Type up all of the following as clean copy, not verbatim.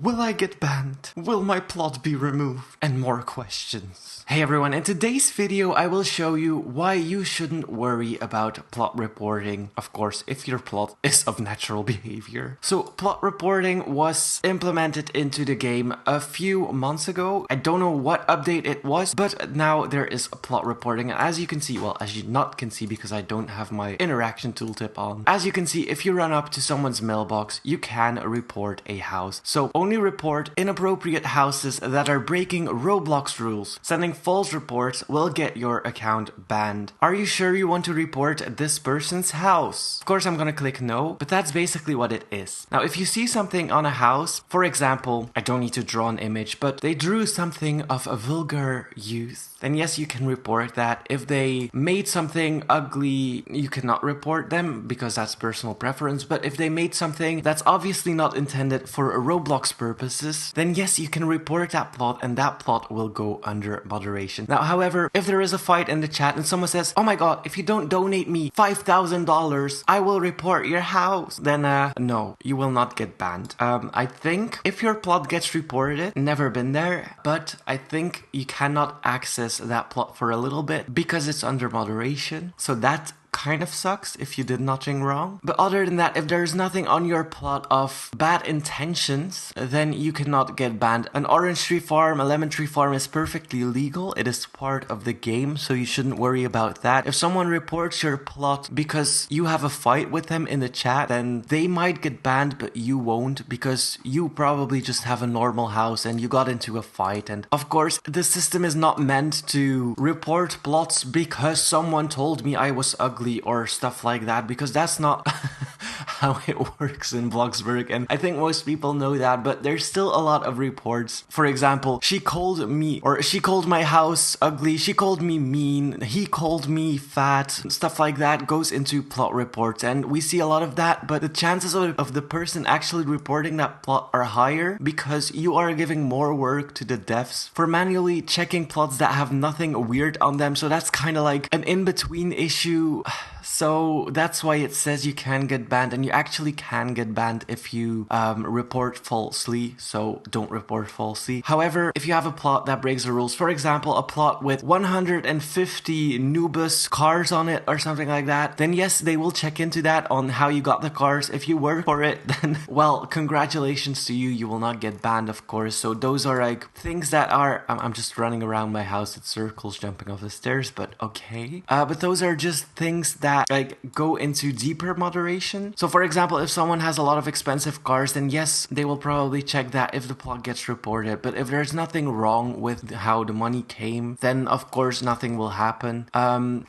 Will I get banned? Will my plot be removed? And more questions. Hey everyone, in today's video I will show you why you shouldn't worry about plot reporting, of course, if your plot is of natural behavior. So plot reporting was implemented into the game a few months ago. I don't know what update it was, but now there is plot reporting. And as you can see, well, as you not can see because I don't have my interaction tooltip on. As you can see, if you run up to someone's mailbox, you can report a house. So only report inappropriate houses that are breaking Roblox rules. Sending false reports will get your account banned. Are you sure you want to report this person's house? Of course, I'm gonna click no, but that's basically what it is. Now, if you see something on a house, for example, I don't need to draw an image, but they drew something of a vulgar use, then yes, you can report that. If they made something ugly, you cannot report them because that's personal preference. But if they made something that's obviously not intended for Roblox purposes, then yes, you can report that plot and that plot will go under moderation. Now, however, if there is a fight in the chat and someone says, oh my god, if you don't donate me $5,000, I will report your house, then no, you will not get banned. I think if your plot gets reported, never been there, but I think you cannot access that plot for a little bit because it's under moderation. So that kind of sucks if you did nothing wrong. But other than that, if there's nothing on your plot of bad intentions, then you cannot get banned. An orange tree farm, a lemon tree farm is perfectly legal. It is part of the game, so you shouldn't worry about that. If someone reports your plot because you have a fight with them in the chat, then they might get banned, but you won't, because you probably just have a normal house and you got into a fight. And of course, the system is not meant to report plots because someone told me I was ugly or stuff like that, because that's not how it works in BLOXBURG, and I think most people know that, but there's still a lot of reports. For example, she called my house ugly, she called me mean, he called me fat, stuff like that goes into plot reports, and we see a lot of that, but the chances of the person actually reporting that plot are higher because you are giving more work to the devs for manually checking plots that have nothing weird on them. So that's kind of like an in-between issue. So that's why it says you can get banned, and you actually can get banned if you report falsely, so don't report falsely. However, if you have a plot that breaks the rules, for example, a plot with 150 Nubus cars on it or something like that, then yes, they will check into that on how you got the cars. If you work for it, then, well, congratulations to you, you will not get banned, of course. So those are like things that are, I'm just running around my house in circles, jumping off the stairs, but okay. But those are just things that like go into deeper moderation. So for example, if someone has a lot of expensive cars, then yes, they will probably check that if the plot gets reported. But if there's nothing wrong with how the money came, then of course nothing will happen.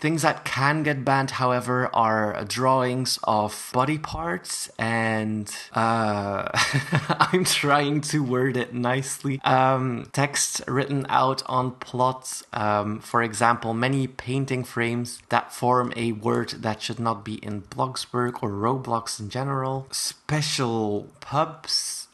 Things that can get banned, however, are drawings of body parts and I'm trying to word it nicely. Text written out on plots. For example, many painting frames that form a word that should not be in BLOXBURG or Roblox in general. Special pubs,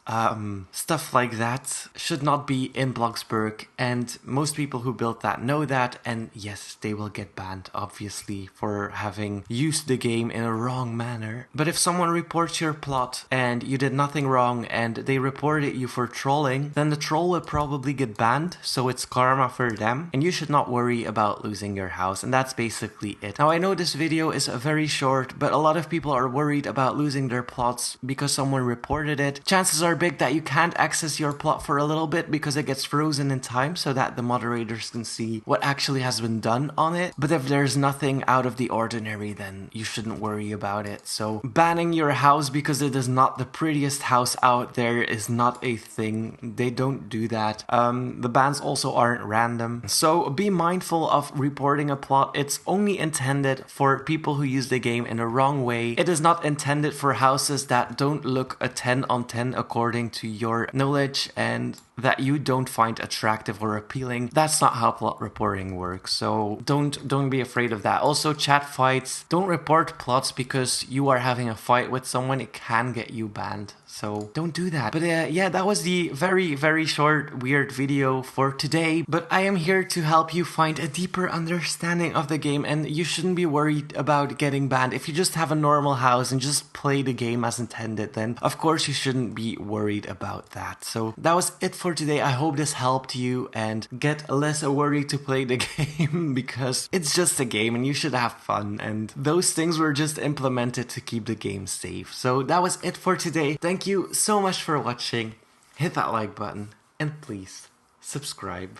stuff like that should not be in BLOXBURG, and most people who built that know that, and yes, they will get banned, obviously, for having used the game in a wrong manner. But if someone reports your plot and you did nothing wrong and they reported you for trolling, then the troll will probably get banned, so it's karma for them, and you should not worry about losing your house, and that's basically it. Now, I know this video is very short, but a lot of people are worried about losing their plots because someone reported it. Chances are big that you can't access your plot for a little bit because it gets frozen in time so that the moderators can see what actually has been done on it. But if there's nothing out of the ordinary, then you shouldn't worry about it. So banning your house because it is not the prettiest house out there is not a thing. They don't do that. The bans also aren't random. So be mindful of reporting a plot. It's only intended for people who use the game in a wrong way. It is not intended for houses that don't look a 10 on 10 according to your knowledge and that you don't find attractive or appealing. That's not how plot reporting works, so don't be afraid of that. Also, chat fights, don't report plots because you are having a fight with someone. It can get you banned, so don't do that. But yeah, that was the very short weird video for today, but I am here to help you find a deeper understanding of the game, and you shouldn't be worried about getting banned. If you just have a normal house and just play the game as intended, then of course you shouldn't be worried worried about that. So that was it for today. I hope this helped you and get less worried to play the game because it's just a game and you should have fun, and those things were just implemented to keep the game safe. So that was it for today. Thank you so much for watching. Hit that like button and please subscribe.